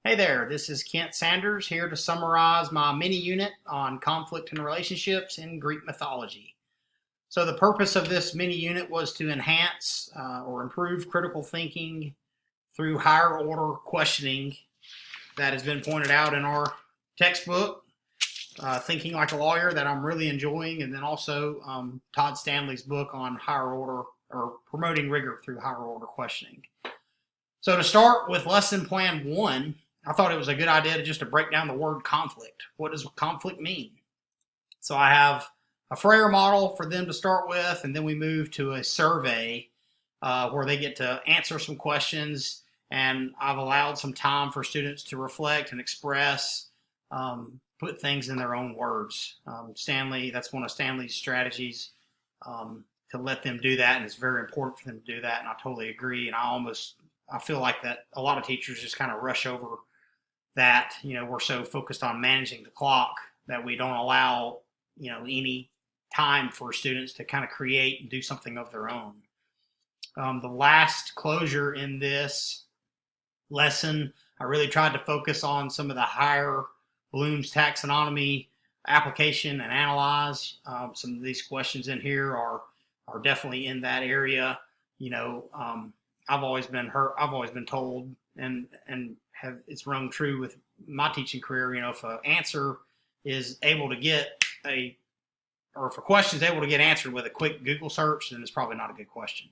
Hey there, this is Kent Sanders here to summarize my mini unit on conflict and relationships in Greek mythology. So, the purpose of this mini unit was to enhance or improve critical thinking through higher order questioning that has been pointed out in our textbook, Thinking Like a Lawyer, that I'm really enjoying, and then also Todd Stanley's book on higher order or promoting rigor through higher order questioning. So, to start with lesson plan 1, I thought it was a good idea to break down the word conflict. What does conflict mean? So I have a Freire model for them to start with, and then we move to a survey where they get to answer some questions, and I've allowed some time for students to reflect and express, put things in their own words. Stanley, that's one of Stanley's strategies, to let them do that, and it's very important for them to do that, and I totally agree, and I feel like that a lot of teachers just kind of rush over that. We're so focused on managing the clock that we don't allow any time for students to kind of create and do something of their own. The last closure in this lesson, I really tried to focus on some of the higher Bloom's taxonomy application and analyze. Some of these questions in here are definitely in that area. I've always been told, and it's rung true with my teaching career. If an answer is able to get if a question is able to get answered with a quick Google search, then it's probably not a good question.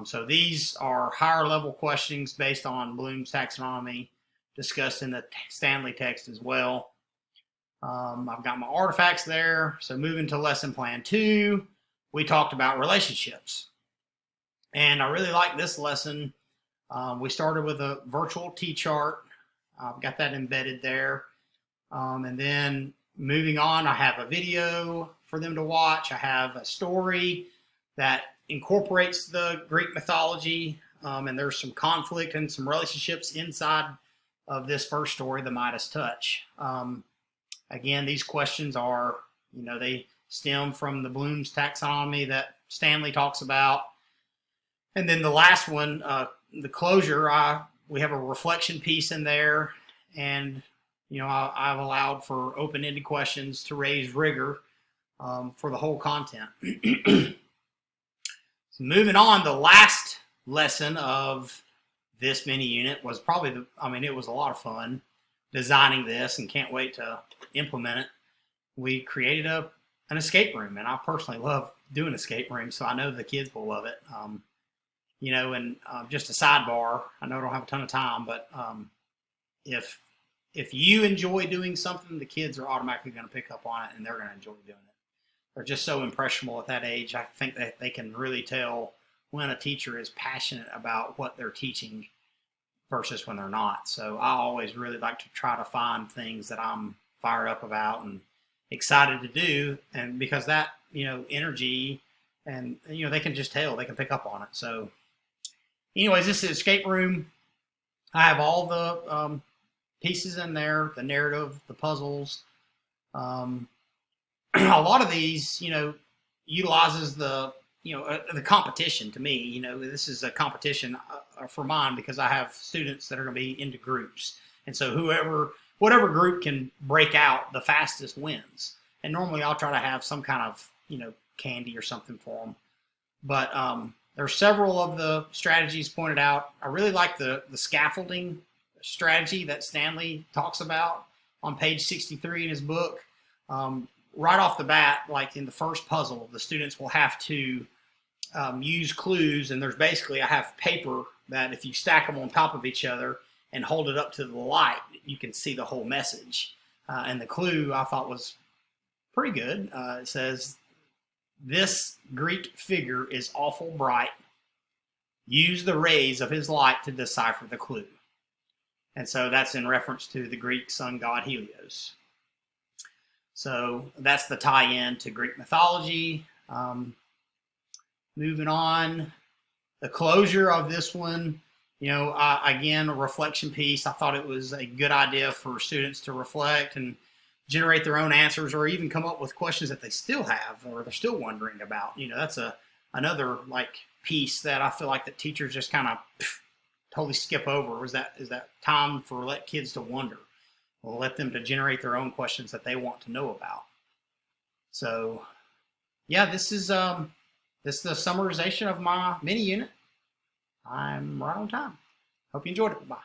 So these are higher level questions based on Bloom's taxonomy, discussed in the Stanley text as well. I've got my artifacts there. So moving to lesson plan 2, we talked about relationships. And I really like this lesson. We started with a virtual T-chart. I've got that embedded there. And then moving on, I have a video for them to watch. I have a story that incorporates the Greek mythology, and there's some conflict and some relationships inside of this first story, the Midas Touch. Again, these questions are, they stem from the Bloom's taxonomy that Stanley talks about. And then the last one, the closure, we have a reflection piece in there, and I've allowed for open-ended questions to raise rigor for the whole content. So moving on, the last lesson of this mini unit was probably it was a lot of fun designing this, and can't wait to implement it. We created an escape room, and I personally love doing escape rooms, so I know the kids will love it. Just a sidebar, I know I don't have a ton of time, but if you enjoy doing something, the kids are automatically going to pick up on it, and they're going to enjoy doing it. They're just so impressionable at that age. I think that they can really tell when a teacher is passionate about what they're teaching versus when they're not. So I always really like to try to find things that I'm fired up about and excited to do, and because that, energy, and they can just tell, they can pick up on it. So anyways, this is escape room. I have all the pieces in there, the narrative, the puzzles. A lot of these, utilizes the competition. To me, this is a competition for mine, because I have students that are going to be into groups. And so whatever group can break out the fastest wins. And normally I'll try to have some kind of, candy or something for them. But there are several of the strategies pointed out. I really like the scaffolding strategy that Stanley talks about on page 63 in his book. Right off the bat, like in the first puzzle, the students will have to use clues, and I have paper that if you stack them on top of each other and hold it up to the light, you can see the whole message. And the clue I thought was pretty good. It says, "This Greek figure is awful bright. Use the rays of his light to decipher the clue." And so that's in reference to the Greek sun god Helios. So that's the tie-in to Greek mythology. Moving on, the closure of this one, again, a reflection piece. I thought it was a good idea for students to reflect and generate their own answers, or even come up with questions that they still have or they're still wondering about. That's another piece that I feel like that teachers just kind of totally skip over is that time for let kids to wonder. We'll let them to generate their own questions that they want to know about. So yeah, this is the summarization of my mini unit. I'm right on time. Hope you enjoyed it. Bye.